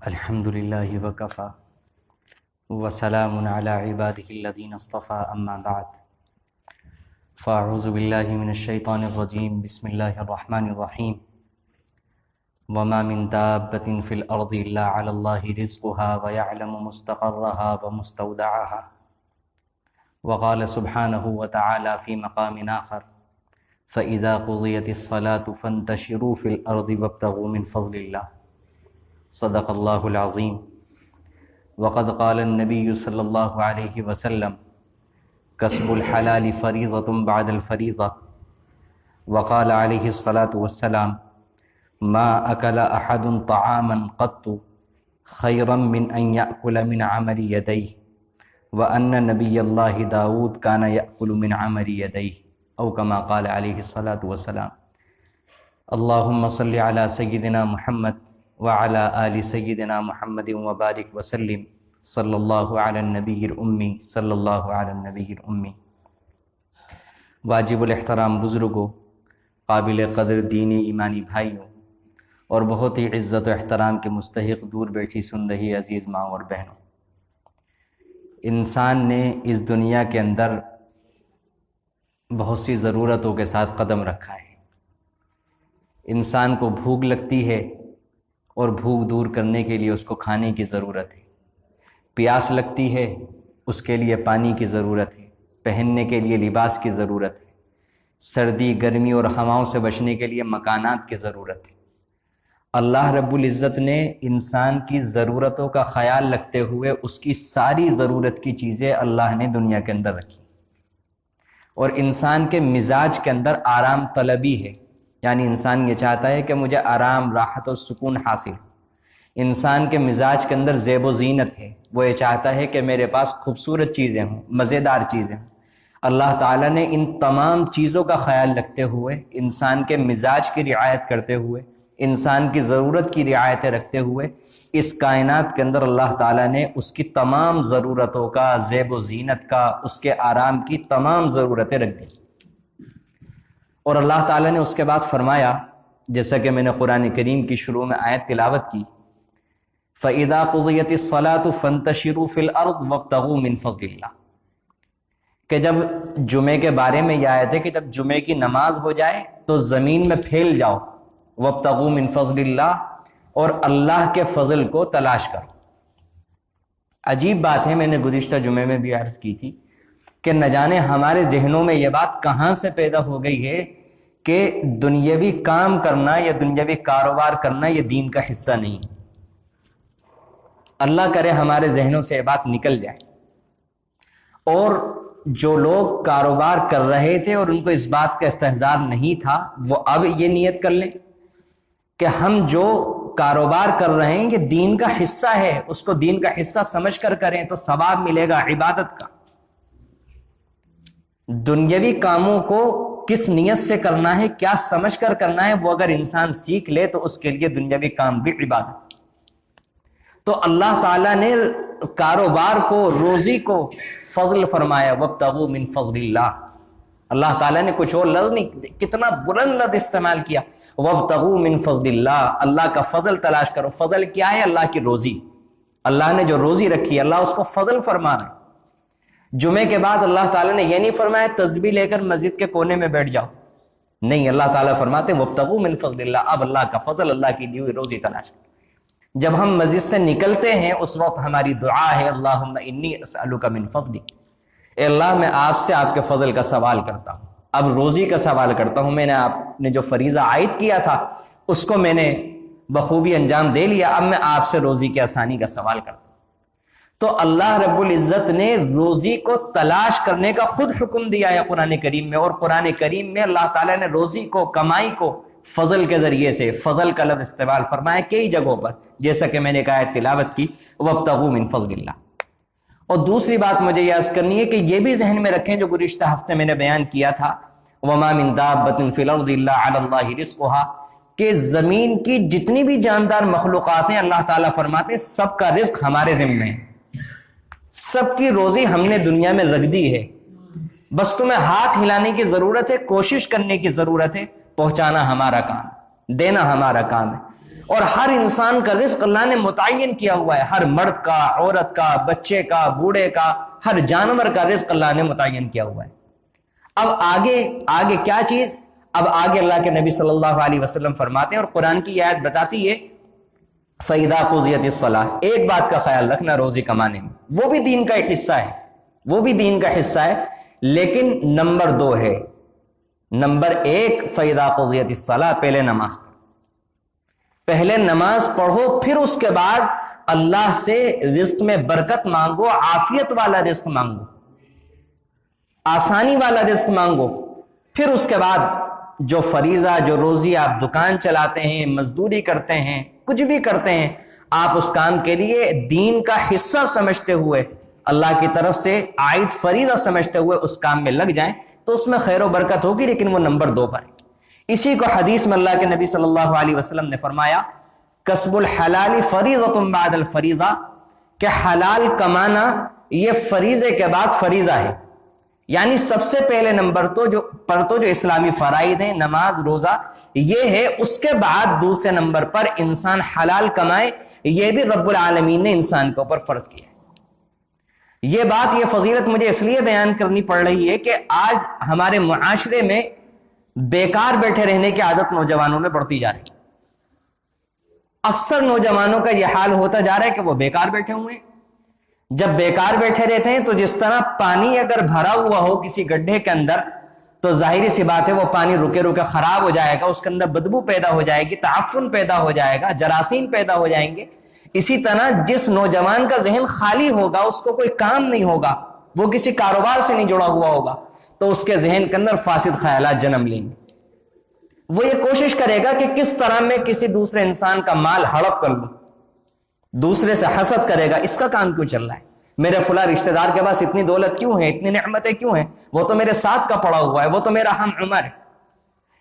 الحمد للہ وکفی وسلام علی عباده الذین اصطفى اما بعد فاعوذ باللہ من الشیطان الرجیم بسم اللہ الرحمن الرحیم وما من دابة في الارض الا علی اللہ رزقها ويعلم مستقرها ومستودعها وقال سبحانه وتعالى في مقام آخر فإذا قضيت الصلاة فانتشروا في الارض وابتغوا من فضل اللہ صدق اللہ العظیم وقد قال النبی صلی اللہ علیہ وسلم کسب الحلال فریضۃ بعد الفریضہ وقال علیہ الصلاۃ والسلام ما اکل احد طعاما قط خیرا من ان یأکل من عمل یدیہ وان نبی اللہ داود کان یأکل من عمل یدیہ او کما قال علیہ الصلاۃ والسلام اللہم صل علی سیدنا محمد وعلی آل سیدنا محمد وبارک وسلم صلی اللہ علی النبی الامی صلی اللہ علی النبی الامی۔ واجب الاحترام بزرگوں، قابل قدر دینی ایمانی بھائیوں اور بہت ہی عزت و احترام کے مستحق دور بیٹھی سن رہی عزیز ماں اور بہنوں، انسان نے اس دنیا کے اندر بہت سی ضرورتوں کے ساتھ قدم رکھا ہے۔ انسان کو بھوک لگتی ہے اور بھوک دور کرنے کے لیے اس کو کھانے کی ضرورت ہے، پیاس لگتی ہے اس کے لیے پانی کی ضرورت ہے، پہننے کے لیے لباس کی ضرورت ہے، سردی گرمی اور ہواؤں سے بچنے کے لیے مکانات کی ضرورت ہے۔ اللہ رب العزت نے انسان کی ضرورتوں کا خیال رکھتے ہوئے اس کی ساری ضرورت کی چیزیں اللہ نے دنیا کے اندر رکھی، اور انسان کے مزاج کے اندر آرام طلبی ہے، یعنی انسان یہ چاہتا ہے کہ مجھے آرام، راحت اور سکون حاصل ہو۔ انسان کے مزاج کے اندر زیب و زینت ہے، وہ یہ چاہتا ہے کہ میرے پاس خوبصورت چیزیں ہوں، مزیدار چیزیں ہوں۔ اللہ تعالیٰ نے ان تمام چیزوں کا خیال رکھتے ہوئے، انسان کے مزاج کی رعایت کرتے ہوئے، انسان کی ضرورت کی رعایتیں رکھتے ہوئے، اس کائنات کے اندر اللہ تعالیٰ نے اس کی تمام ضرورتوں کا، زیب و زینت کا، اس کے آرام کی تمام ضرورتیں رکھ دی۔ اور اللہ تعالیٰ نے اس کے بعد فرمایا، جیسا کہ میں نے قرآن کریم کی شروع میں آیت تلاوت کی، فَإِذَا قُضِيَتِ الصَّلَاةُ فَانتَشِرُوا فِي الْأَرْضِ وَابْتَغُوا مِن فَضْلِ اللَّهِ، کہ جب جمعے کے بارے میں یہ آیت ہے کہ جب جمعے کی نماز ہو جائے تو زمین میں پھیل جاؤ، وَابْتَغُوا مِن فَضْلِ اللَّهِ، اور اللہ کے فضل کو تلاش کرو۔ عجیب بات ہے، میں نے گزشتہ جمعے میں بھی عرض کی تھی کہ نہ جانے ہمارے ذہنوں میں یہ بات کہاں سے پیدا ہو گئی ہے کہ دنیاوی کام کرنا یا دنیاوی کاروبار کرنا یہ دین کا حصہ نہیں۔ اللہ کرے ہمارے ذہنوں سے یہ بات نکل جائے، اور جو لوگ کاروبار کر رہے تھے اور ان کو اس بات کا استحضار نہیں تھا، وہ اب یہ نیت کر لیں کہ ہم جو کاروبار کر رہے ہیں یہ دین کا حصہ ہے، اس کو دین کا حصہ سمجھ کر کریں تو ثواب ملے گا عبادت کا۔ دنیاوی کاموں کو کس نیت سے کرنا ہے، کیا سمجھ کر کرنا ہے، وہ اگر انسان سیکھ لے تو اس کے لیے دنیاوی کام بھی عبادت۔ تو اللہ تعالیٰ نے کاروبار کو، روزی کو فضل فرمایا، وابتغوا من فضل اللہ۔ اللہ تعالیٰ نے کچھ اور لفظ نہیں، کتنا بلند لفظ استعمال کیا، وابتغوا من فضل اللہ، اللہ کا فضل تلاش کرو۔ فضل کیا ہے؟ اللہ کی روزی۔ اللہ نے جو روزی رکھی، اللہ اس کو فضل فرما رہا ہے۔ جمعے کے بعد اللہ تعالیٰ نے یہ نہیں فرمایا تسبیح لے کر مسجد کے کونے میں بیٹھ جاؤ، نہیں، اللہ تعالیٰ فرماتے وابتغوا من فضل اللہ، اب اللہ کا فضل، اللہ کی دی ہوئی روزی تلاش کرو۔ جب ہم مسجد سے نکلتے ہیں اس وقت ہماری دعا ہے اللہم انی اسألک من فضلک، اے اللہ میں آپ سے آپ کے فضل کا سوال کرتا ہوں، اب روزی کا سوال کرتا ہوں۔ میں نے آپ نے جو فریضہ عائد کیا تھا اس کو میں نے بخوبی انجام دے لیا، اب میں آپ سے روزی کی آسانی کا سوال کرتا ہوں۔ تو اللہ رب العزت نے روزی کو تلاش کرنے کا خود حکم دیا ہے قرآن کریم میں، اور قرآن کریم میں اللہ تعالیٰ نے روزی کو، کمائی کو فضل کے ذریعے سے، فضل کا لفظ استعمال فرمایا کئی جگہوں پر، جیسا کہ میں نے کہا تلاوت کی، وابتغوا من فضل اللہ۔ اور دوسری بات مجھے یہ عرض کرنی ہے کہ یہ بھی ذہن میں رکھیں جو گزشتہ ہفتے میں نے بیان کیا تھا، وما من دابۃ فی الارض الا علی اللہ رزقها، کہ زمین کی جتنی بھی جاندار مخلوقات ہیں اللہ تعالیٰ فرماتے ہیں سب کا رزق ہمارے ذمہ ہے، سب کی روزی ہم نے دنیا میں رکھ دی ہے، بس تمہیں ہاتھ ہلانے کی ضرورت ہے، کوشش کرنے کی ضرورت ہے، پہنچانا ہمارا کام، دینا ہمارا کام ہے۔ اور ہر انسان کا رزق اللہ نے متعین کیا ہوا ہے، ہر مرد کا، عورت کا، بچے کا، بوڑھے کا، ہر جانور کا رزق اللہ نے متعین کیا ہوا ہے۔ اب آگے کیا چیز؟ اب آگے اللہ کے نبی صلی اللہ علیہ وسلم فرماتے ہیں، اور قرآن کی آیت بتاتی ہے فَإِذَا قُضِيَتِ الصَّلَاةُ، ایک بات کا خیال رکھنا روزی کمانے میں، وہ بھی دین کا ایک حصہ ہے، وہ بھی دین کا حصہ ہے، لیکن نمبر 2 ہے۔ نمبر 1 فَإِذَا قُضِيَتِ الصَّلَاةُ، پہلے نماز پڑھو، پہلے نماز پڑھو، پھر اس کے بعد اللہ سے رزق میں برکت مانگو، عافیت والا رزق مانگو، آسانی والا رزق مانگو، پھر اس کے بعد جو فریضہ، جو روزی آپ دکان چلاتے ہیں، مزدوری کرتے ہیں، کچھ بھی کرتے ہیں، آپ اس کام کے لیے دین کا حصہ سمجھتے ہوئے، اللہ کی طرف سے عائد فریضہ سمجھتے ہوئے اس کام میں لگ جائیں تو اس میں خیر و برکت ہوگی، لیکن وہ نمبر 2 پر ہے۔ اسی کو حدیث میں اللہ کے نبی صلی اللہ علیہ وسلم نے فرمایا کسب الحلال فریضۃ بعد الفریضہ، کہ حلال کمانا یہ فریضے کے بعد فریضہ ہے، یعنی سب سے پہلے نمبر تو جو اسلامی فرائض ہیں، نماز، روزہ، یہ ہے، اس کے بعد دوسرے نمبر پر انسان حلال کمائے، یہ بھی رب العالمین نے انسان کے اوپر فرض کیا ہے۔ یہ بات، یہ فضیلت مجھے اس لیے بیان کرنی پڑ رہی ہے کہ آج ہمارے معاشرے میں بیکار بیٹھے رہنے کی عادت نوجوانوں میں بڑھتی جا رہی ہے۔ اکثر نوجوانوں کا یہ حال ہوتا جا رہا ہے کہ وہ بیکار بیٹھے ہوئے ہیں۔ جب بیکار بیٹھے رہتے ہیں تو جس طرح پانی اگر بھرا ہوا ہو کسی گڈھے کے اندر تو ظاہری سی بات ہے وہ پانی رکے رکے خراب ہو جائے گا، اس کے اندر بدبو پیدا ہو جائے گی، تعفن پیدا ہو جائے گا، جراثیم پیدا ہو جائیں گے۔ اسی طرح جس نوجوان کا ذہن خالی ہوگا، اس کو کوئی کام نہیں ہوگا، وہ کسی کاروبار سے نہیں جڑا ہوا ہوگا، تو اس کے ذہن کے اندر فاسد خیالات جنم لیں گے۔ وہ یہ کوشش کرے گا کہ کس طرح میں کسی دوسرے انسان کا مال ہڑپ کر لوں، دوسرے سے حسد کرے گا، اس کا کام کیوں چل رہا ہے، میرے فلاں رشتہ دار کے پاس اتنی دولت کیوں ہے، اتنی نعمتیں کیوں ہیں، وہ تو میرے ساتھ کا پڑا ہوا ہے، وہ تو میرا ہم عمر ہے۔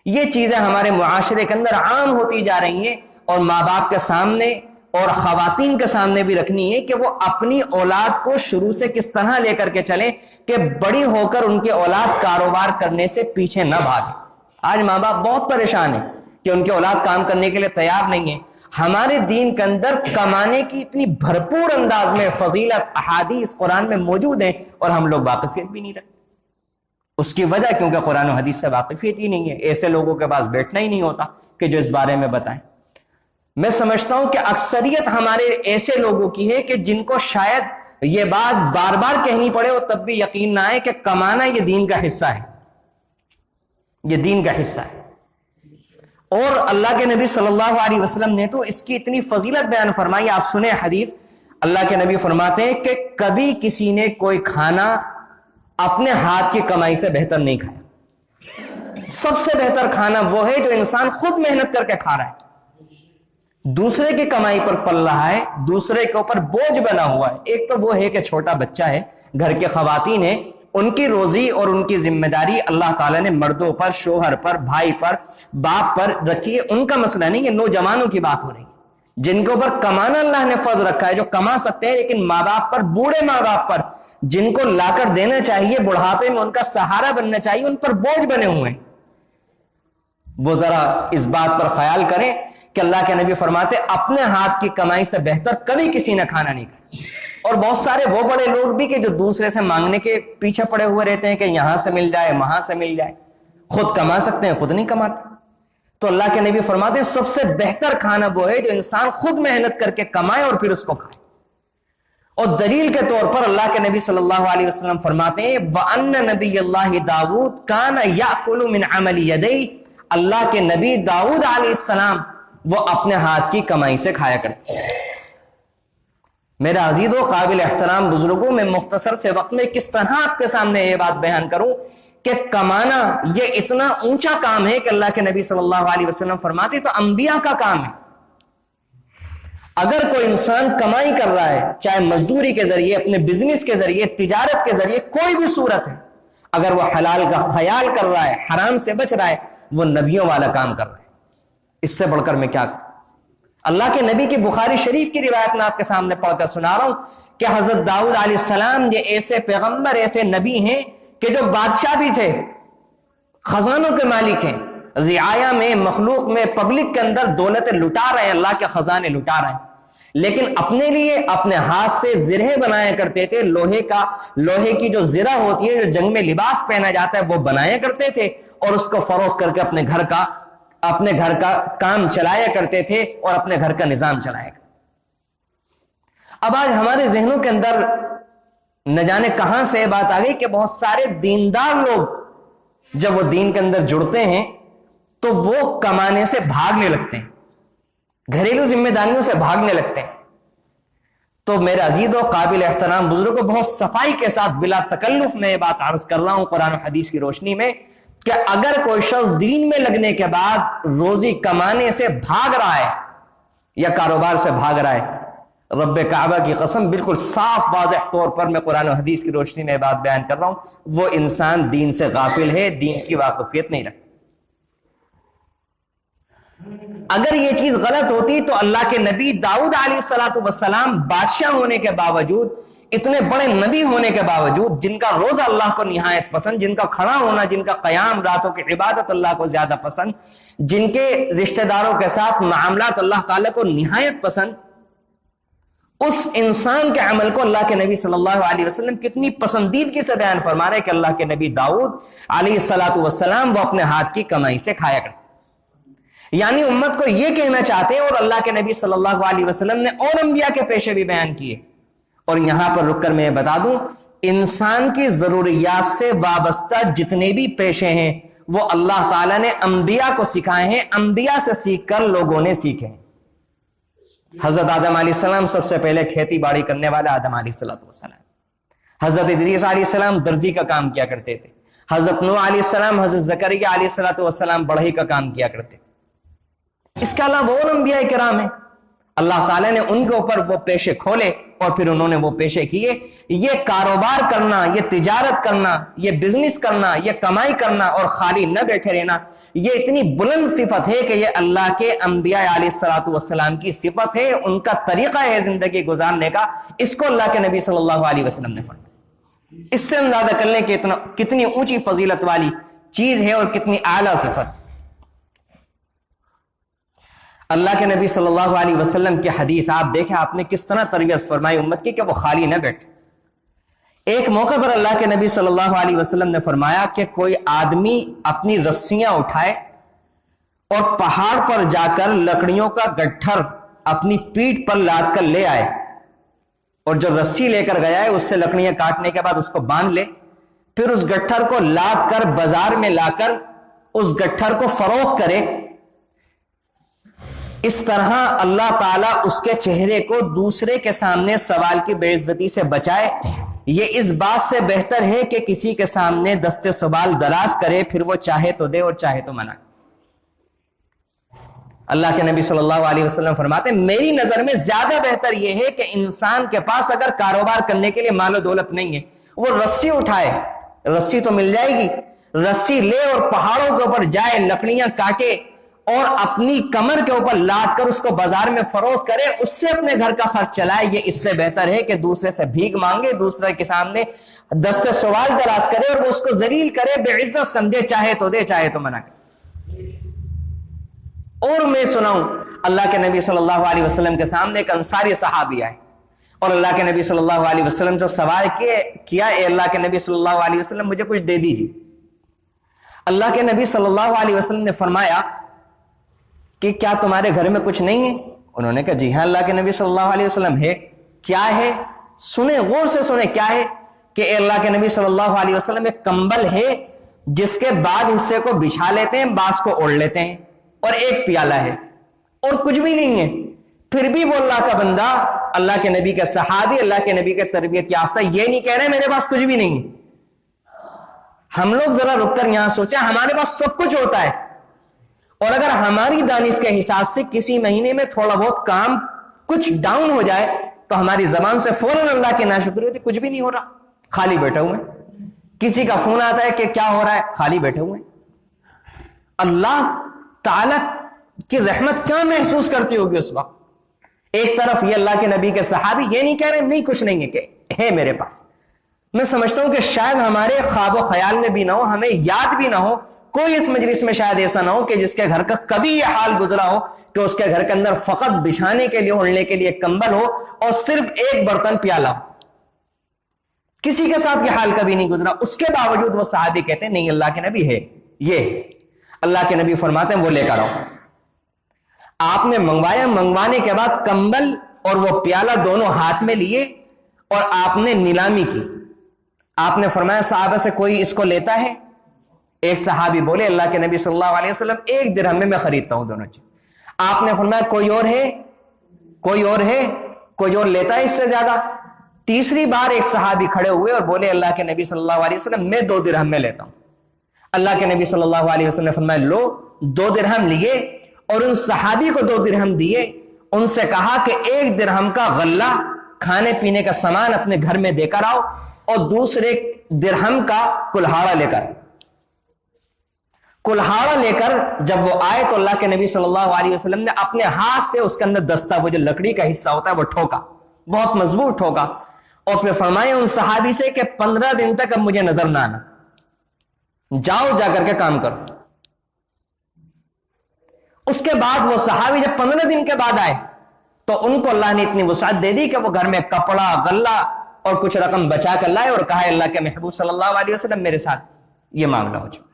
یہ چیزیں ہمارے معاشرے کے اندر عام ہوتی جا رہی ہیں، اور ماں باپ کے سامنے اور خواتین کے سامنے بھی رکھنی ہے کہ وہ اپنی اولاد کو شروع سے کس طرح لے کر کے چلیں کہ بڑی ہو کر ان کی اولاد کاروبار کرنے سے پیچھے نہ بھاگے۔ آج ماں باپ بہت پریشان ہیں کہ ان کی اولاد کام کرنے کے لیے تیار نہیں ہے۔ ہمارے دین کے اندر کمانے کی اتنی بھرپور انداز میں فضیلت احادیث قرآن میں موجود ہیں، اور ہم لوگ واقفیت بھی نہیں رکھتے۔ اس کی وجہ کیونکہ قرآن و حدیث سے واقفیت ہی نہیں ہے، ایسے لوگوں کے پاس بیٹھنا ہی نہیں ہوتا کہ جو اس بارے میں بتائیں۔ میں سمجھتا ہوں کہ اکثریت ہمارے ایسے لوگوں کی ہے کہ جن کو شاید یہ بات بار بار کہنی پڑے اور تب بھی یقین نہ آئے کہ کمانا یہ دین کا حصہ ہے، یہ دین کا حصہ ہے۔ اور اللہ کے نبی صلی اللہ علیہ وسلم نے تو اس کی اتنی فضیلت بیان فرمائی، آپ سنیں حدیث، اللہ کے نبی فرماتے ہیں کہ کبھی کسی نے کوئی کھانا اپنے ہاتھ کی کمائی سے بہتر نہیں کھایا۔ سب سے بہتر کھانا وہ ہے جو انسان خود محنت کر کے کھا رہا ہے، دوسرے کی کمائی پر پل رہا ہے، دوسرے کے اوپر بوجھ بنا ہوا ہے۔ ایک تو وہ ہے کہ چھوٹا بچہ ہے، گھر کے خواتین ہیں، ان کی روزی اور ان کی ذمہ داری اللہ تعالیٰ نے مردوں پر، شوہر پر، بھائی پر، باپ پر رکھی ہے، ان کا مسئلہ نہیں ہے، نوجوانوں کی بات ہو رہی ہے جن کے اوپر کمانا اللہ نے فرض رکھا ہے، جو کما سکتے ہیں، لیکن ماں باپ پر، بوڑھے ماں باپ پر جن کو لا کر دینا چاہیے، بڑھاپے میں ان کا سہارا بننا چاہیے، ان پر بوجھ بنے ہوئے ہیں۔ وہ ذرا اس بات پر خیال کریں کہ اللہ کے نبی فرماتے اپنے ہاتھ کی کمائی سے بہتر کبھی کسی نے کھانا نہیں کھایا۔ اور بہت سارے وہ بڑے لوگ بھی کہ جو دوسرے سے مانگنے کے پیچھے پڑے ہوئے رہتے ہیں کہ یہاں سے مل جائے، وہاں سے مل جائے، خود کما سکتے ہیں، خود نہیں کماتے۔ تو اللہ کے نبی فرماتے ہیں سب سے بہتر کھانا وہ ہے جو انسان خود محنت کر کے کمائے اور پھر اس کو کھائے۔ اور دلیل کے طور پر اللہ کے نبی صلی اللہ علیہ وسلم فرماتے ہیں وَأَنَّ نَبِيَّ اللَّهِ داود كَانَ يَأْكُلُ مِنْ عَمَلِ يَدَيْهِ، اللہ کے نبی داؤد علیہ السلام وہ اپنے ہاتھ کی کمائی سے کھایا کرتے ہیں۔ میرے عزیز و قابل احترام بزرگوں، میں مختصر سے وقت میں کس طرح آپ کے سامنے یہ بات بیان کروں کہ کمانا یہ اتنا اونچا کام ہے کہ اللہ کے نبی صلی اللہ علیہ وسلم فرماتے تو انبیاء کا کام ہے۔ اگر کوئی انسان کمائی کر رہا ہے، چاہے مزدوری کے ذریعے، اپنے بزنس کے ذریعے، تجارت کے ذریعے، کوئی بھی صورت ہے، اگر وہ حلال کا خیال کر رہا ہے، حرام سے بچ رہا ہے، وہ نبیوں والا کام کر رہا ہے۔ اس سے بڑھ کر میں کیا کروں؟ اللہ کے نبی کی بخاری شریف کی روایت میں آپ کے سامنے پڑھ کر سنا رہا ہوں کہ حضرت داؤد علیہ السلام یہ ایسے پیغمبر، ایسے نبی ہیں کہ جو بادشاہ بھی تھے، خزانوں کے مالک ہیں، رعایا میں، مخلوق میں، پبلک کے اندر دولتیں لٹا رہے ہیں، اللہ کے خزانے لٹا رہے ہیں، لیکن اپنے لیے اپنے ہاتھ سے زرہ بنایا کرتے تھے، لوہے کی جو زرہ ہوتی ہے جو جنگ میں لباس پہنا جاتا ہے وہ بنایا کرتے تھے، اور اس کو فروخت کر کے اپنے گھر کا کام چلایا کرتے تھے اور اپنے گھر کا نظام چلایا کرتے۔ اب آج ہمارے ذہنوں کے اندر نہ جانے کہاں سے یہ بات آ گئی کہ بہت سارے دیندار لوگ جب وہ دین کے اندر جڑتے ہیں تو وہ کمانے سے بھاگنے لگتے ہیں، گھریلو ذمہ داریوں سے بھاگنے لگتے ہیں۔ تو میرے عزیز و قابل احترام بزرگوں، بہت صفائی کے ساتھ بلا تکلف میں یہ بات عرض کر رہا ہوں قرآن و حدیث کی روشنی میں کہ اگر کوئی شخص دین میں لگنے کے بعد روزی کمانے سے بھاگ رہا ہے یا کاروبار سے بھاگ رہا ہے، رب کعبہ کی قسم بالکل صاف واضح طور پر میں قرآن و حدیث کی روشنی میں بات بیان کر رہا ہوں، وہ انسان دین سے غافل ہے، دین کی واقفیت نہیں رکھتا۔ اگر یہ چیز غلط ہوتی تو اللہ کے نبی داؤد علیہ السلام بادشاہ ہونے کے باوجود، اتنے بڑے نبی ہونے کے باوجود، جن کا روزہ اللہ کو نہایت پسند، جن کا کھڑا ہونا، جن کا قیام، راتوں کی عبادت اللہ کو زیادہ پسند، جن کے رشتہ داروں کے ساتھ معاملات اللہ تعالیٰ کو نہایت پسند، اس انسان کے عمل کو اللہ کے نبی صلی اللہ علیہ وسلم کتنی پسندیدگی سے بیان فرما رہے کہ اللہ کے نبی داؤد علیہ السلام وہ اپنے ہاتھ کی کمائی سے کھایا کرتے، یعنی امت کو یہ کہنا چاہتے ہیں، اور اللہ کے نبی صلی اللہ علیہ وسلم نے اور انبیاء کے پیشے بھی بیان کیے۔ اور یہاں پر رک کر میں بتا دوں، انسان کی ضروریات سے وابستہ جتنے بھی پیشے ہیں وہ اللہ تعالیٰ نے انبیاء کو سکھائے ہیں، انبیاء سے سیکھ کر لوگوں نے سیکھے ہیں۔ حضرت آدم علیہ السلام سب سے پہلے کھیتی باڑی کرنے والا آدم علیہ السلام، حضرت ادریس علیہ السلام درزی کا کام کیا کرتے تھے، حضرت نوح علیہ السلام، حضرت زکریا علیہ السلام بڑھئی کا کام کیا کرتے تھے۔ اس کے علاوہ اور انبیاء کرام ہیں، اللہ تعالیٰ نے ان کے اوپر وہ پیشے کھولے اور پھر انہوں نے وہ پیشے کیے۔ یہ کاروبار کرنا، یہ تجارت کرنا، یہ بزنس کرنا، یہ کمائی کرنا اور خالی نہ بیٹھے رہنا، یہ اتنی بلند صفت ہے کہ یہ اللہ کے انبیاء علیہ السلام کی صفت ہے، ان کا طریقہ ہے زندگی گزارنے کا۔ اس کو اللہ کے نبی صلی اللہ علیہ وسلم نے فرمایا۔ اس سے اندازہ کر لیں کہ کتنی اونچی فضیلت والی چیز ہے اور کتنی اعلیٰ صفت۔ اللہ کے نبی صلی اللہ علیہ وسلم کی حدیث آپ دیکھیں، آپ نے کس طرح تربیت فرمائی امت کی کہ وہ خالی نہ بیٹھے۔ ایک موقع پر اللہ کے نبی صلی اللہ علیہ وسلم نے فرمایا کہ کوئی آدمی اپنی رسیاں اٹھائے اور پہاڑ پر جا کر لکڑیوں کا گٹھر اپنی پیٹھ پر لاد کر لے آئے، اور جو رسی لے کر گیا ہے اس سے لکڑیاں کاٹنے کے بعد اس کو باندھ لے، پھر اس گٹھر کو لاد کر بازار میں لا کر اس گٹھر کو فروخت کرے، اس طرح اللہ تعالیٰ اس کے چہرے کو دوسرے کے سامنے سوال کی بے عزتی سے بچائے۔ یہ اس بات سے بہتر ہے کہ کسی کے سامنے دست سوال دراز کرے، پھر وہ چاہے تو دے اور چاہے تو منع۔ اللہ کے نبی صلی اللہ علیہ وسلم فرماتے ہیں میری نظر میں زیادہ بہتر یہ ہے کہ انسان کے پاس اگر کاروبار کرنے کے لیے مال و دولت نہیں ہے، وہ رسی اٹھائے، رسی تو مل جائے گی، رسی لے اور پہاڑوں کے اوپر جائے، لکڑیاں کاٹے اور اپنی کمر کے اوپر لاد کر اس کو بازار میں فروخت کرے، اس سے اپنے گھر کا خرچ چلائے۔ یہ اس سے بہتر ہے کہ دوسرے سے بھیک مانگے، دوسرے کے سامنے دست سوال دراز کرے اور وہ اس کو ذلیل کرے، بے عزت سمجھے، چاہے تو دے چاہے تو منع کرے۔ اور میں سناؤں، اللہ کے نبی صلی اللہ علیہ وسلم کے سامنے ایک انصاری صحابی آئے اور اللہ کے نبی صلی اللہ علیہ وسلم سے سوال کیا، اے اللہ کے نبی صلی اللہ علیہ وسلم مجھے کچھ دے دیجیے۔ اللہ کے نبی صلی اللہ علیہ وسلم نے فرمایا کہ کیا تمہارے گھر میں کچھ نہیں ہے؟ انہوں نے کہا جی ہاں اللہ کے نبی صلی اللہ علیہ وسلم ہے۔ کیا ہے؟ سنیں، غور سے سنیں کیا ہے کہ اے اللہ کے نبی صلی اللہ علیہ وسلم ایک کمبل ہے جس کے بعد حصے کو بچھا لیتے ہیں، بعض کو اوڑھ لیتے ہیں، اور ایک پیالہ ہے اور کچھ بھی نہیں ہے۔ پھر بھی وہ اللہ کا بندہ، اللہ کے نبی کے صحابی، اللہ کے نبی کے تربیت یافتہ یہ نہیں کہہ رہے میرے پاس کچھ بھی نہیں ہے۔ ہم لوگ ذرا رک کر یہاں سوچیں، ہمارے پاس سب کچھ ہوتا ہے، اور اگر ہماری دانش کے حساب سے کسی مہینے میں تھوڑا بہت کام کچھ ڈاؤن ہو جائے تو ہماری زبان سے فوراً اللہ کی ناشکری ہوتی، کچھ بھی نہیں ہو رہا، خالی بیٹھے ہوئے۔ کسی کا فون آتا ہے کہ کیا ہو رہا ہے، خالی بیٹھے ہوئے۔ اللہ تعالیٰ کی رحمت کیا محسوس کرتی ہوگی اس وقت؟ ایک طرف یہ اللہ کے نبی کے صحابی یہ نہیں کہہ رہے نہیں کچھ نہیں ہے کہ ہے میرے پاس۔ میں سمجھتا ہوں کہ شاید ہمارے خواب و خیال میں بھی نہ ہو، ہمیں یاد بھی نہ ہو کوئی اس مجلس میں شاید ایسا نہ ہو کہ جس کے گھر کا کبھی یہ حال گزرا ہو کہ اس کے گھر کے اندر فقط بچھانے کے لیے اوڑھنے کے لیے کمبل ہو اور صرف ایک برتن پیالہ ہو. کسی کے ساتھ یہ حال کبھی نہیں گزرا. اس کے باوجود وہ صحابی کہتے ہیں نہیں اللہ کے نبی ہے یہ. اللہ کے نبی فرماتے ہیں وہ لے کر آؤ. آپ نے منگوایا, منگوانے کے بعد کمبل اور وہ پیالہ دونوں ہاتھ میں لیے اور آپ نے نیلامی کی. آپ نے فرمایا صحابہ سے کوئی اس کو لیتا ہے؟ ایک صحابی بولے اللہ کے نبی صلی اللہ علیہ وسلم 1 درہم میں خریدتا ہوں دونوں چیز. آپ نے فرمایا کوئی اور ہے؟ کوئی اور ہے؟ کوئی اور لیتا ہے اس سے زیادہ؟ تیسری بار ایک صحابی کھڑے ہوئے اور بولے اللہ کے نبی صلی اللہ علیہ وسلم میں 2 درہم میں لیتا ہوں. اللہ کے نبی صلی اللہ علیہ وسلم نے فرمایا لو. 2 درہم لیے اور ان صحابی کو 2 درہم دیے. ان سے کہا کہ 1 درہم کا غلہ کھانے پینے کا سامان اپنے گھر میں دے کر آؤ اور دوسرے درہم کا کلہاڑا لے کر. کلہاڑا لے کر جب وہ آئے تو اللہ کے نبی صلی اللہ علیہ وسلم نے اپنے ہاتھ سے اس کے اندر دستہ, وہ جو لکڑی کا حصہ ہوتا ہے وہ ٹھوکا, بہت مضبوط ٹھوکا, اور پھر فرمائے ان صحابی سے کہ 15 دن تک اب مجھے نظر نہ آنا, جاؤ جا کر کے کام کرو. اس کے بعد وہ صحابی جب 15 دن کے بعد آئے تو ان کو اللہ نے اتنی وسعت دے دی کہ وہ گھر میں کپڑا, غلہ اور کچھ رقم بچا کر لائے اور کہا اللہ کے محبوب صلی اللہ علیہ وسلم میرے ساتھ یہ معاملہ ہو جائے.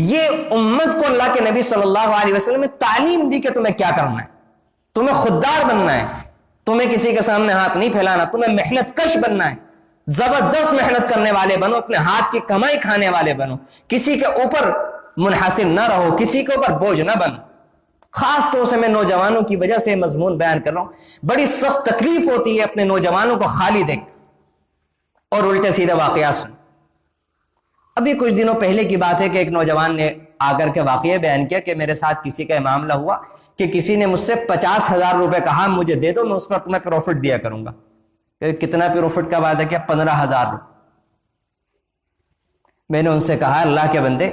یہ امت کو اللہ کے نبی صلی اللہ علیہ وسلم نے تعلیم دی کہ تمہیں کیا کرنا ہے. تمہیں خوددار بننا ہے, تمہیں کسی کے سامنے ہاتھ نہیں پھیلانا, تمہیں محنت کش بننا ہے, زبردست محنت کرنے والے بنو, اپنے ہاتھ کی کمائی کھانے والے بنو, کسی کے اوپر منحصر نہ رہو, کسی کے اوپر بوجھ نہ بنو. خاص طور سے میں نوجوانوں کی وجہ سے مضمون بیان کر رہا ہوں. بڑی سخت تکلیف ہوتی ہے اپنے نوجوانوں کو خالی دیکھ اور الٹے سیدھے واقعات سن. ابھی کچھ دنوں پہلے کی بات ہے کہ ایک نوجوان نے آ کر کے واقعہ بیان کیا کہ میرے ساتھ کسی کا معاملہ ہوا کہ کسی نے مجھ سے 50,000 روپے کہا مجھے دے دو, میں اس پر تمہیں پروفٹ دیا کروں گا. کتنا پروفٹ کا وعدہ کیا؟ 15,000 روپے. میں نے ان سے کہا اللہ کے بندے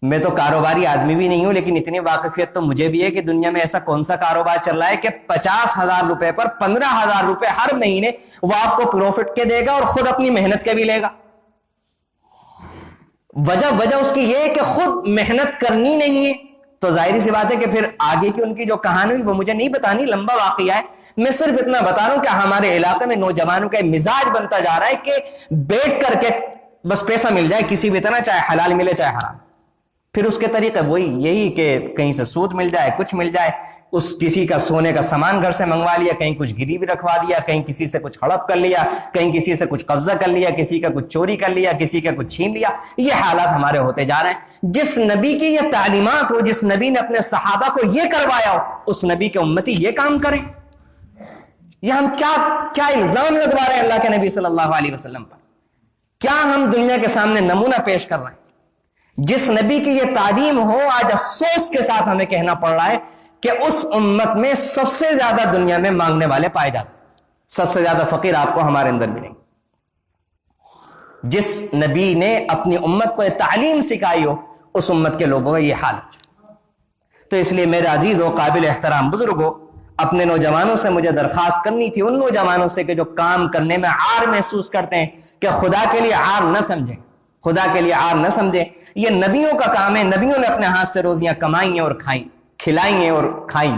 میں تو کاروباری آدمی بھی نہیں ہوں, لیکن اتنی واقفیت تو مجھے بھی ہے کہ دنیا میں ایسا کون سا کاروبار چل رہا ہے کہ 50,000 روپے پر 15,000 روپے ہر مہینے وہ آپ کو پروفٹ کے دے گا اور خود اپنی محنت کے بھی لے گا. وجہ اس کی یہ ہے کہ خود محنت کرنی نہیں ہے. تو ظاہری سی بات ہے کہ پھر آگے کی ان کی جو کہانی ہوئی وہ مجھے نہیں بتانی, لمبا واقعہ ہے. میں صرف اتنا بتا رہا ہوں کہ ہمارے علاقے میں نوجوانوں کا مزاج بنتا جا رہا ہے کہ بیٹھ کر کے بس پیسہ مل جائے کسی بھی طرح, چاہے حلال ملے چاہے حرام. پھر اس کے طریقے وہی یہی کہ کہیں سے سود مل جائے, کچھ مل جائے, اس کسی کا سونے کا سامان گھر سے منگوا لیا, کہیں کچھ گروی رکھوا دیا, کہیں کسی سے کچھ ہڑپ کر لیا, کہیں کسی سے کچھ قبضہ کر لیا, کسی کا کچھ چوری کر لیا, کسی کا کچھ چھین لیا. یہ حالات ہمارے ہوتے جا رہے ہیں. جس نبی کی یہ تعلیمات ہو, جس نبی نے اپنے صحابہ کو یہ کروایا ہو, اس نبی کے امتی یہ کام کریں. یہ ہم کیا الزام لگوا رہے ہیں اللہ کے نبی صلی اللہ علیہ وسلم پر؟ کیا ہم دنیا کے سامنے نمونہ پیش کر رہے ہیں؟ جس نبی کی یہ تعلیم ہو, آج افسوس کے ساتھ ہمیں کہنا پڑ رہا ہے کہ اس امت میں سب سے زیادہ دنیا میں مانگنے والے پائے جاتے, سب سے زیادہ فقیر آپ کو ہمارے اندر ملیں گے. جس نبی نے اپنی امت کو یہ تعلیم سکھائی ہو, اس امت کے لوگوں کا یہ حال ہے. تو اس لیے میرے عزیز و قابل احترام بزرگوں, اپنے نوجوانوں سے مجھے درخواست کرنی تھی, ان نوجوانوں سے کہ جو کام کرنے میں عار محسوس کرتے ہیں, کہ خدا کے لیے عار نہ سمجھیں, خدا کے لیے عار نہ سمجھیں. یہ نبیوں کا کام ہے, نبیوں نے اپنے ہاتھ سے روزیاں کمائی ہیں اور کھائیں, کھلائیں ہیں اور کھائیں.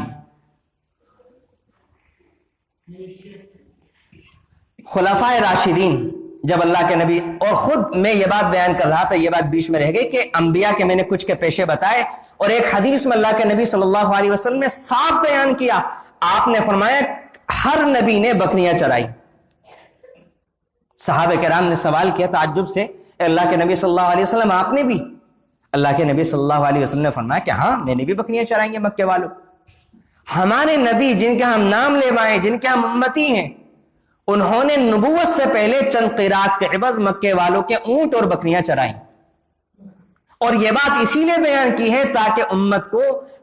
خلفائے راشدین جب اللہ کے نبی, اور خود میں یہ بات بیان کر رہا تھا, یہ بات بیچ میں رہ گئی کہ انبیاء کے میں نے کچھ کے پیشے بتائے, اور ایک حدیث میں اللہ کے نبی صلی اللہ علیہ وسلم نے صاف بیان کیا. آپ نے فرمایا ہر نبی نے بکریاں چرائی. صحابہ کرام نے سوال کیا تعجب سے, اللہ کے نبی صلی اللہ علیہ وسلم آپ نے بھی؟ اللہ کے نبی صلی اللہ علیہ وسلم نے فرمایا کہ ہاں میں نے بھی بکریاں چرائیں گے مکے والوں. ہمارے نبی جن کے ہم نام لیوائیں, جن کے ہم امتی ہیں, انہوں نے نبوت سے پہلے چند قیرات کے عوض مکے والوں کے اونٹ اور بکریاں چرائیں. اور یہ بات اسی لیے بیان کی ہے تاکہ امت کو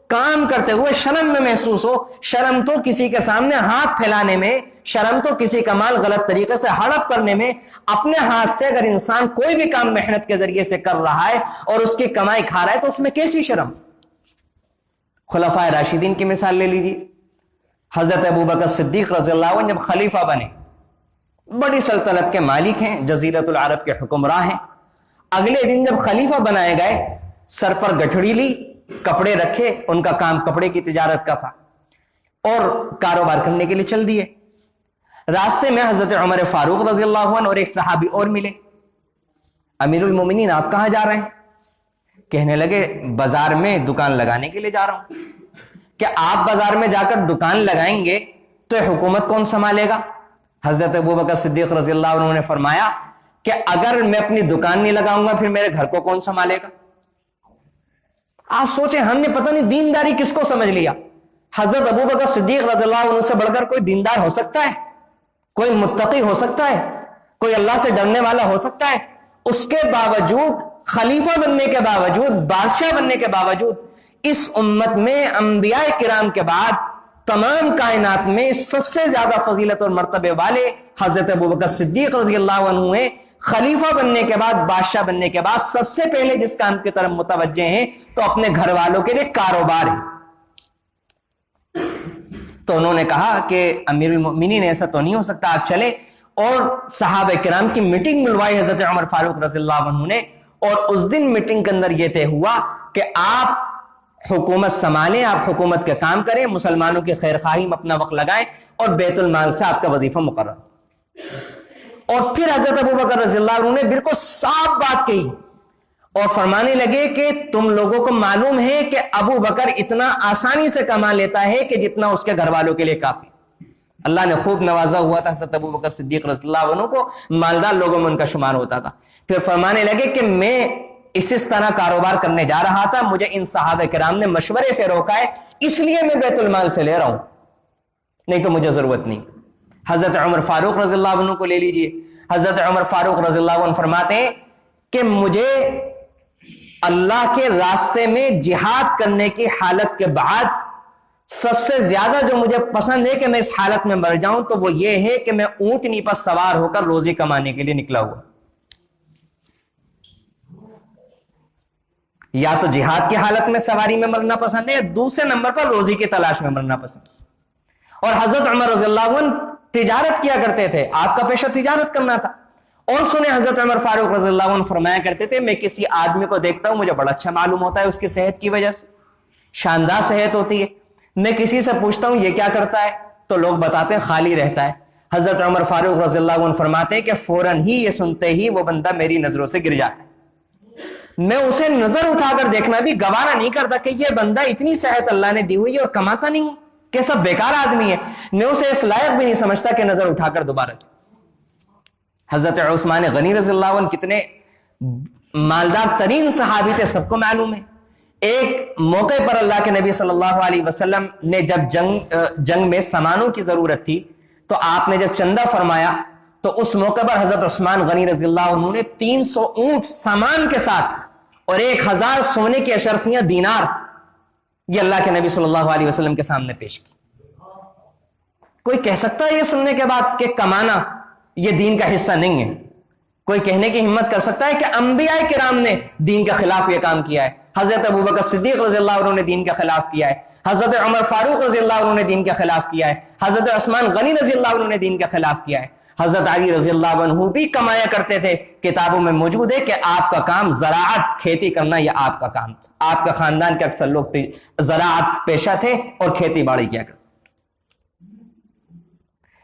کام کرتے ہوئے شرم میں محسوس ہو. شرم تو کسی کے سامنے ہاتھ پھیلانے میں, شرم تو کسی کا مال غلط طریقے سے ہڑپ کرنے میں. اپنے ہاتھ سے اگر انسان کوئی بھی کام محنت کے ذریعے سے کر رہا ہے اور اس کی کمائی کھا رہا ہے تو اس میں کیسی شرم؟ خلفائے راشدین کی مثال لے لیجیے. حضرت ابوبکر صدیق رضی اللہ عنہ جب خلیفہ بنے, بڑی سلطنت کے مالک ہیں, جزیرۃ العرب کے حکمراں ہیں. اگلے دن جب خلیفہ بنائے گئے, سر پر گٹھڑی لی, کپڑے رکھے, ان کا کام کپڑے کی تجارت کا تھا, اور کاروبار کرنے کے لیے چل دیے. راستے میں حضرت عمر فاروق رضی اللہ عنہ اور ایک صحابی اور ملے. امیر المومنین آپ کہاں جا رہے ہیں؟ کہنے لگے بازار میں دکان لگانے کے لیے جا رہا ہوں. کہ آپ بازار میں جا کر دکان لگائیں گے تو حکومت کون سنبھالے گا؟ حضرت ابوبکر صدیق رضی اللہ عنہ نے فرمایا کہ اگر میں اپنی دکان نہیں لگاؤں گا پھر میرے گھر کو کون سنبھالے گا؟ آپ سوچیں, ہم نے پتہ نہیں دینداری کس کو سمجھ لیا. حضرت ابوبکر صدیق رضی اللہ عنہ سے بڑھ کر کوئی دیندار ہو سکتا ہے؟ کوئی متقی ہو سکتا ہے؟ کوئی اللہ سے ڈرنے والا ہو سکتا ہے؟ اس کے باوجود, خلیفہ بننے کے باوجود, بادشاہ بننے کے باوجود, اس امت میں انبیاء کرام کے بعد تمام کائنات میں سب سے زیادہ فضیلت اور مرتبے والے حضرت ابوبکر صدیق رضی اللہ عنہ ہیں. خلیفہ بننے کے بعد, بادشاہ بننے کے بعد سب سے پہلے جس کام کی طرف متوجہ ہیں تو اپنے گھر والوں کے لیے کاروبار ہے. تو انہوں نے کہا کہ امیر المؤمنین ایسا تو نہیں ہو سکتا, آپ چلے. اور صحابہ کرام کی میٹنگ ملوائی حضرت عمر فاروق رضی اللہ عنہ نے, اور اس دن میٹنگ کے اندر یہ طے ہوا کہ آپ حکومت سنبھالیں, آپ حکومت کے کام کریں, مسلمانوں کی خیر خواہی میں اپنا وقت لگائیں, اور بیت المال سے آپ کا وظیفہ مقرر. اور پھر حضرت ابوبکر رضی اللہ عنہ نے بالکل صاف بات کہی اور فرمانے لگے کہ تم لوگوں کو معلوم ہے کہ ابو بکر اتنا آسانی سے کما لیتا ہے کہ جتنا اس کے گھر والوں کے لیے کافی. اللہ نے خوب نوازا ہوا تھا حضرت ابوبکر صدیق رضی اللہ عنہ کو, مالدار لوگوں میں ان کا شمار ہوتا تھا. پھر فرمانے لگے کہ میں اس طرح کاروبار کرنے جا رہا تھا, مجھے ان صحابہ کرام نے مشورے سے روکا ہے, اس لیے میں بیت المال سے لے رہا ہوں, نہیں تو مجھے ضرورت نہیں. حضرت عمر فاروق رضی اللہ عنہ کو لے لیجئے. حضرت عمر فاروق رضی اللہ عنہ فرماتے ہیں کہ مجھے اللہ کے راستے میں جہاد کرنے کی حالت کے بعد سب سے زیادہ جو مجھے پسند ہے کہ میں اس حالت میں مر جاؤں تو وہ یہ ہے کہ میں اونٹنی پر سوار ہو کر روزی کمانے کے لیے نکلا ہوا. یا تو جہاد کی حالت میں سواری میں مرنا پسند ہے, دوسرے نمبر پر روزی کی تلاش میں مرنا پسند. اور حضرت عمر رضی اللہ عنہ تجارت کیا کرتے تھے, آپ کا پیشہ تجارت کرنا تھا. اور سنیں حضرت عمر فاروق رضی اللہ عنہ فرمایا کرتے تھے, میں کسی آدمی کو دیکھتا ہوں مجھے بڑا اچھا معلوم ہوتا ہے اس کی صحت کی وجہ سے, شاندار صحت ہوتی ہے. میں کسی سے پوچھتا ہوں یہ کیا کرتا ہے تو لوگ بتاتے ہیں خالی رہتا ہے. حضرت عمر فاروق رضی اللہ عنہ فرماتے ہیں کہ فوراً ہی یہ سنتے ہی وہ بندہ میری نظروں سے گر جاتا ہے. میں اسے نظر اٹھا کر دیکھنا بھی گوارا نہیں کرتا کہ یہ بندہ اتنی صحت اللہ نے دی ہوئی اور کماتا نہیں, کیسا بیکار آدمی ہے. میں اسے اس لائق بھی نہیں سمجھتا کہ نظر اٹھا کر دوبارہ. حضرت عثمان غنی رضی اللہ عنہ کتنے مالدار ترین صحابی تھے, سب کو معلوم ہے. ایک موقع پر اللہ کے نبی صلی اللہ علیہ وسلم نے جب جنگ میں سامانوں کی ضرورت تھی تو آپ نے جب چندہ فرمایا تو اس موقع پر حضرت عثمان غنی رضی اللہ عنہ نے 300 اونٹ سامان کے ساتھ اور 1000 سونے کی اشرفیاں دینار یہ اللہ کے نبی صلی اللہ علیہ وسلم کے سامنے پیش کی. کوئی کہہ سکتا ہے یہ سننے کے بعد کہ کمانا یہ دین کا حصہ نہیں ہے؟ کوئی کہنے کی ہمت کر سکتا ہے کہ انبیاء کرام نے دین کے خلاف یہ کام کیا ہے؟ حضرت ابوبکر صدیق رضی اللہ عنہ نے دین کے خلاف کیا ہے, حضرت عمر فاروق رضی اللہ عنہ نے دین کے خلاف کیا ہے, حضرت عثمان غنی رضی اللہ عنہ نے دین کے خلاف کیا ہے, حضرت علی رضی اللہ عنہ بھی کمایا کرتے تھے. کتابوں میں موجود ہے کہ آپ کا کام زراعت, کھیتی کرنا یہ آپ کا کام تھا. آپ کا خاندان کے اکثر لوگ زراعت پیشہ تھے اور کھیتی باڑی کیا کرتے.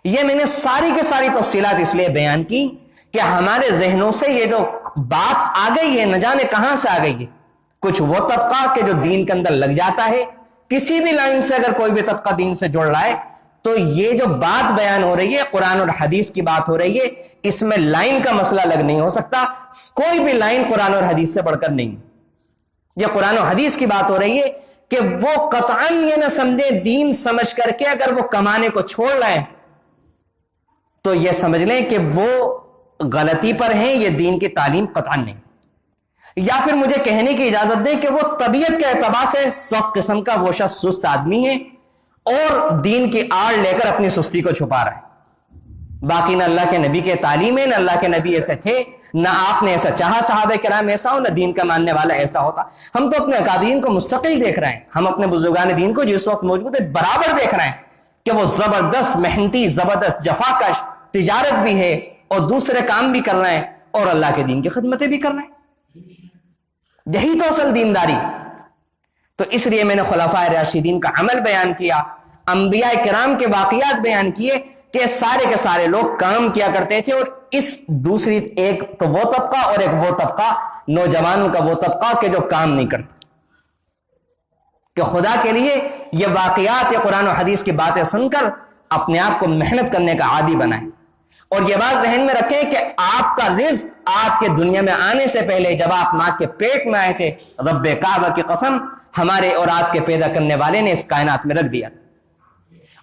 یہ میں نے ساری کی ساری تفصیلات اس لیے بیان کی کہ ہمارے ذہنوں سے یہ جو بات آ گئی ہے نہ جانے کہاں سے آ گئی ہے. کچھ وہ طبقہ کہ جو دین کے اندر لگ جاتا ہے, کسی بھی لائن سے اگر کوئی بھی طبقہ دین سے جڑ رہا ہے تو یہ جو بات بیان ہو رہی ہے قرآن اور حدیث کی بات ہو رہی ہے, اس میں لائن کا مسئلہ الگ نہیں ہو سکتا. کوئی بھی لائن قرآن اور حدیث سے بڑھ کر نہیں. یہ قرآن و حدیث کی بات ہو رہی ہے کہ وہ قطعاً یہ نہ سمجھے دین سمجھ کر کے اگر وہ کمانے کو چھوڑ رہے ہیں تو یہ سمجھ لیں کہ وہ غلطی پر ہیں, یہ دین کی تعلیم قطعاً نہیں. یا پھر مجھے کہنے کی اجازت دیں کہ وہ طبیعت کے اعتبار سے سخت قسم کا وہ شخص سست آدمی ہے اور دین کی آڑ لے کر اپنی سستی کو چھپا رہا ہے. باقی نہ اللہ کے نبی کے تعلیم ہے, نہ اللہ کے نبی ایسے تھے, نہ آپ نے ایسا چاہا صحابہ کرام ایسا ہو, نہ دین کا ماننے والا ایسا ہوتا. ہم تو اپنے اکابرین کو مستقل دیکھ رہے ہیں, ہم اپنے بزرگان دین کو جس وقت موجود ہے برابر دیکھ رہے ہیں کہ وہ زبردست محنتی, زبردست جفاکش, تجارت بھی ہے اور دوسرے کام بھی کر رہے ہیں اور اللہ کے دین کی خدمتیں بھی کر رہے ہیں. یہی تو اصل دینداری ہے۔ تو اس لیے میں نے خلفائے راشدین کا عمل بیان کیا، انبیاء کرام کے واقعات بیان کیے کہ سارے کے سارے لوگ کام کیا کرتے تھے، اور اس دوسری ایک تو وہ طبقہ اور ایک وہ طبقہ نوجوانوں کا وہ طبقہ کہ جو کام نہیں کرتا، کہ خدا کے لیے یہ واقعات یا قرآن و حدیث کی باتیں سن کر اپنے آپ کو محنت کرنے کا عادی بنائیں۔ اور یہ بات ذہن میں رکھیں کہ آپ کا رزق آپ کے دنیا میں آنے سے پہلے، جب آپ ماں کے پیٹ میں آئے تھے، رب کعبہ کی قسم ہمارے اور آپ کے پیدا کرنے والے نے اس کائنات میں رکھ دیا۔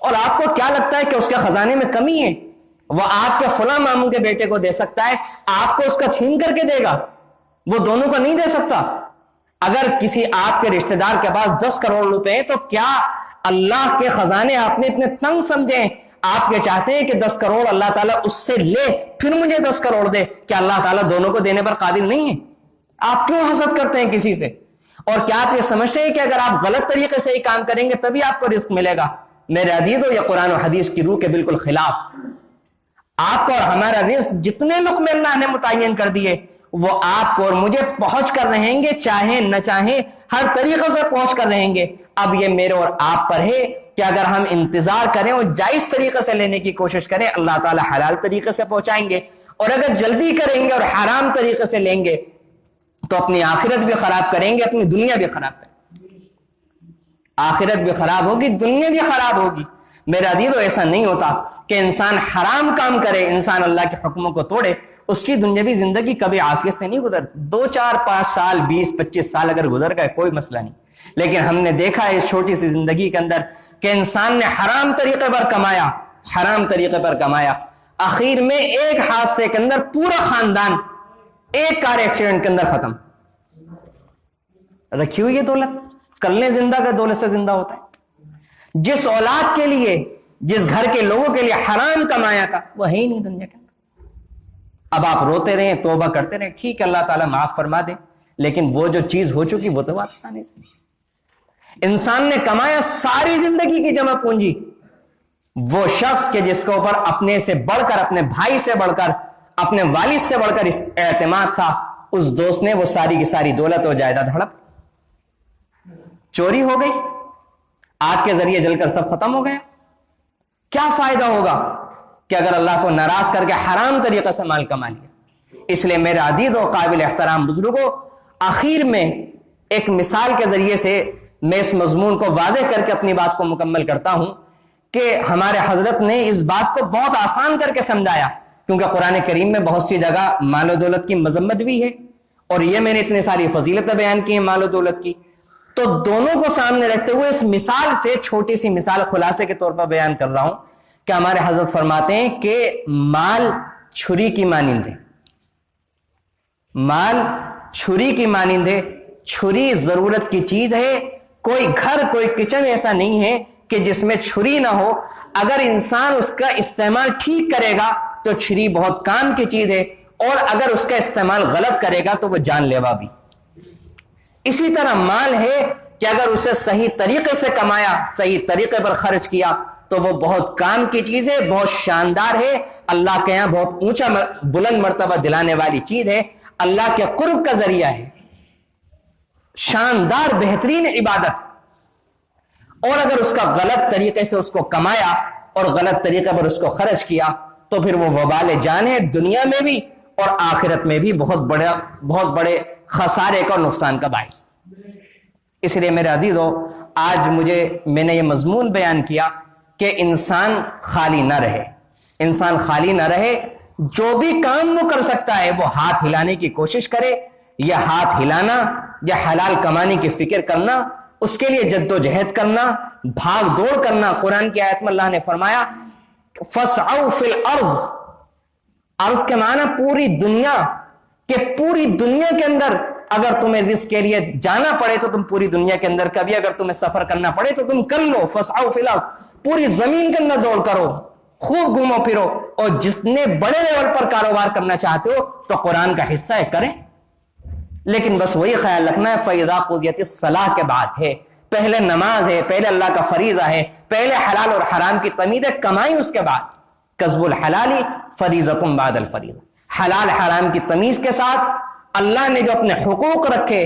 اور آپ کو کیا لگتا ہے کہ اس کے خزانے میں کمی ہے؟ وہ آپ کے فلاں ماموں کے بیٹے کو دے سکتا ہے، آپ کو اس کا چھین کر کے دے گا، وہ دونوں کو نہیں دے سکتا۔ اگر کسی آپ کے رشتہ دار کے پاس 10 کروڑ روپے ہیں تو کیا اللہ کے خزانے آپ نے اتنے تنگ سمجھیں؟ آپ کے چاہتے ہیں کہ 10 کروڑ اللہ تعالیٰ اس سے لے پھر مجھے 10 کروڑ دے، کیا اللہ تعالیٰ دونوں کو دینے پر قادر نہیں ہے؟ آپ کیوں حسد کرتے ہیں کسی سے؟ اور کیا آپ یہ سمجھتے ہیں کہ اگر آپ غلط طریقے سے ہی کام کریں گے تبھی آپ کو رزق ملے گا؟ میرے عزیزو، یہ قرآن و حدیث کی روح کے بالکل خلاف۔ آپ کو اور ہمارا رزق جتنے لقمے اللہ نے متعین کر دیے وہ آپ کو اور مجھے پہنچ کر رہیں گے، چاہیں نہ چاہیں ہر طریقے سے پہنچ کر رہیں گے۔ اب یہ میرے اور آپ پر ہے کہ اگر ہم انتظار کریں اور جائز طریقے سے لینے کی کوشش کریں، اللہ تعالیٰ حلال طریقے سے پہنچائیں گے، اور اگر جلدی کریں گے اور حرام طریقے سے لیں گے تو اپنی آخرت بھی خراب کریں گے، اپنی دنیا بھی خراب کریں گے۔ آخرت بھی خراب ہوگی، دنیا بھی خراب ہوگی۔ میرا عزیزو، ایسا نہیں ہوتا کہ انسان حرام کام کرے، انسان اللہ کے حکموں کو توڑے، اس کی دنیاوی زندگی کبھی عافیت سے نہیں گزر، 2 4 5 سال 20 25 سال اگر گزر گئے کوئی مسئلہ نہیں، لیکن ہم نے دیکھا ہے اس چھوٹی سی زندگی کے اندر کہ انسان نے حرام طریقے پر کمایا، حرام طریقے پر کمایا، اخیر میں ایک حادثے کے اندر پورا خاندان ایک کار ایکسیڈنٹ کے اندر ختم۔ رکھی ہوئی یہ دولت، کلنے زندہ کا دولت سے زندہ ہوتا ہے۔ جس اولاد کے لیے، جس گھر کے لوگوں کے لیے حرام کمایا تھا وہ ہے ہی نہیں دنیا کے اندر۔ اب آپ روتے رہیں، توبہ کرتے رہیں، ٹھیک ہے اللہ تعالیٰ معاف فرما دے، لیکن وہ جو چیز ہو چکی وہ تو واپس آنے سے۔ انسان نے کمایا ساری زندگی کی جمع پونجی، وہ شخص کے جس کے اوپر اپنے سے بڑھ کر، اپنے بھائی سے بڑھ کر، اپنے والد سے بڑھ کر اعتماد تھا، اس دوست نے وہ ساری کی ساری دولت اور جائیداد ہڑپ، چوری ہو گئی، آگ کے ذریعے جل کر سب ختم ہو گیا۔ کیا فائدہ ہوگا کہ اگر اللہ کو ناراض کر کے حرام طریقے سے مال کما لیا؟ اس لیے میرے عزیز و قابل احترام بزرگوں، آخر میں ایک مثال کے ذریعے سے میں اس مضمون کو واضح کر کے اپنی بات کو مکمل کرتا ہوں کہ ہمارے حضرت نے اس بات کو بہت آسان کر کے سمجھایا، کیونکہ قرآن کریم میں بہت سی جگہ مال و دولت کی مذمت بھی ہے، اور یہ میں نے اتنی ساری فضیلتیں بیان کی ہیں مال و دولت کی، تو دونوں کو سامنے رکھتے ہوئے اس مثال سے چھوٹی سی مثال خلاصے کے طور پر بیان کر رہا ہوں کہ ہمارے حضرت فرماتے ہیں کہ مال چھری کی مانند ہے، مال چھری کی مانند ہے، چھری ضرورت کی چیز ہے، کوئی گھر، کوئی کچن ایسا نہیں ہے کہ جس میں چھری نہ ہو، اگر انسان اس کا استعمال ٹھیک کرے گا تو چھری بہت کام کی چیز ہے، اور اگر اس کا استعمال غلط کرے گا تو وہ جان لیوا بھی۔ اسی طرح مال ہے کہ اگر اسے صحیح طریقے سے کمایا، صحیح طریقے پر خرچ کیا تو وہ بہت کام کی چیز ہے، بہت شاندار ہے، اللہ کے یہاں بہت اونچا بلند مرتبہ دلانے والی چیز ہے، اللہ کے قرب کا ذریعہ ہے، شاندار بہترین عبادت۔ اور اگر اس کا غلط طریقے سے اس کو کمایا اور غلط طریقے پر اس کو خرچ کیا تو پھر وہ وبال جان ہے، دنیا میں بھی اور آخرت میں بھی بہت بڑے خسارے کا اور نقصان کا باعث۔ اس لیے میرے عزیزو، آج میں نے یہ مضمون بیان کیا کہ انسان خالی نہ رہے، انسان خالی نہ رہے، جو بھی کام وہ کر سکتا ہے وہ ہاتھ ہلانے کی کوشش کرے، یا ہاتھ ہلانا یا حلال کمانے کی فکر کرنا، اس کے لیے جد و جہد کرنا، بھاگ دوڑ کرنا۔ قرآن کی آیت میں اللہ نے فرمایا فَاسْعَوْا فِي الْأَرْضِ، ارض کے معنی پوری دنیا، کہ پوری دنیا کے اندر اگر تمہیں رزق کے لیے جانا پڑے تو تم پوری دنیا کے اندر، کبھی اگر تمہیں سفر کرنا پڑے تو تم کر لو، فَاسْعَوْا فِي الْأَرْضِ، پوری زمین کے اندر دوڑ کرو، خوب گھومو پھرو، اور جتنے بڑے لیول پر کاروبار کرنا چاہتے ہو تو قرآن کا حصہ ہے کریں، لیکن بس وہی خیال رکھنا ہے فَإِذَا قُضِيَتِ الصَّلَاةُ کے بعد ہے، پہلے نماز ہے، پہلے اللہ کا فریضہ ہے، پہلے حلال اور حرام کی تمیز ہے، کمائی اس کے بعد، کسب الحلال فریضۃ بعد الفریضہ، حلال حرام کی تمیز کے ساتھ اللہ نے جو اپنے حقوق رکھے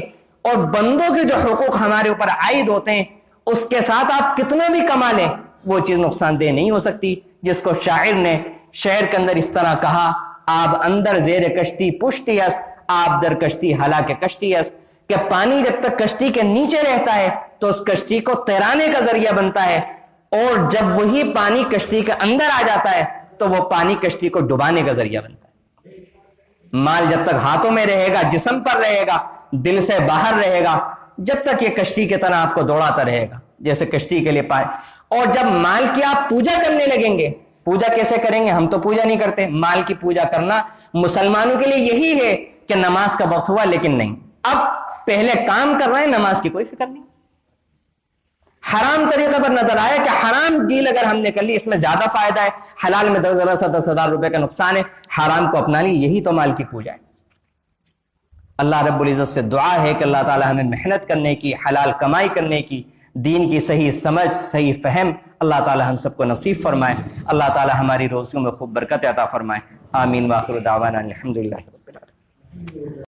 اور بندوں کے جو حقوق ہمارے اوپر عائد ہوتے ہیں اس کے ساتھ آپ کتنا بھی کما لیں وہ چیز نقصان دہ نہیں ہو سکتی، جس کو شاعر نے شعر کے اندر اس طرح کہا، آب اندر زیر کشتی پشتی است، آب در کشتی ہلاک کشتی است، کہ پانی جب تک کشتی کے نیچے رہتا ہے تو اس کشتی کو تیرانے کا ذریعہ بنتا ہے، اور جب وہی پانی کشتی کے اندر آ جاتا ہے تو وہ پانی کشتی کو ڈبانے کا ذریعہ بنتا ہے۔ مال جب تک ہاتھوں میں رہے گا، جسم پر رہے گا، دل سے باہر رہے گا، جب تک یہ کشتی کی طرح آپ کو دوڑاتا رہے گا جیسے کشتی کے لیے پائے۔ اور جب مال کی آپ پوجا کرنے لگیں گے، پوجا کیسے کریں گے؟ ہم تو پوجا نہیں کرتے، مال کی پوجا کرنا مسلمانوں کے لیے یہی ہے کہ نماز کا وقت ہوا لیکن نہیں، اب پہلے کام کر رہے ہیں، نماز کی کوئی فکر نہیں۔ حرام طریقے پر نظر آیا کہ حرام ڈیل اگر ہم نے کر لی اس میں زیادہ فائدہ ہے، حلال میں 10,000 روپے کا نقصان ہے، حرام کو اپنا لی، یہی تو مال کی پوجا ہے۔ اللہ رب العزت سے دعا ہے کہ اللہ تعالی ہمیں محنت کرنے کی، حلال کمائی کرنے کی، دین کی صحیح سمجھ، صحیح فہم اللہ تعالی ہم سب کو نصیب فرمائے۔ اللہ تعالی ہماری روزیوں میں خوب برکت عطا فرمائے۔ آمین۔ وآخر دعوانا الحمدللہ رب العالمین۔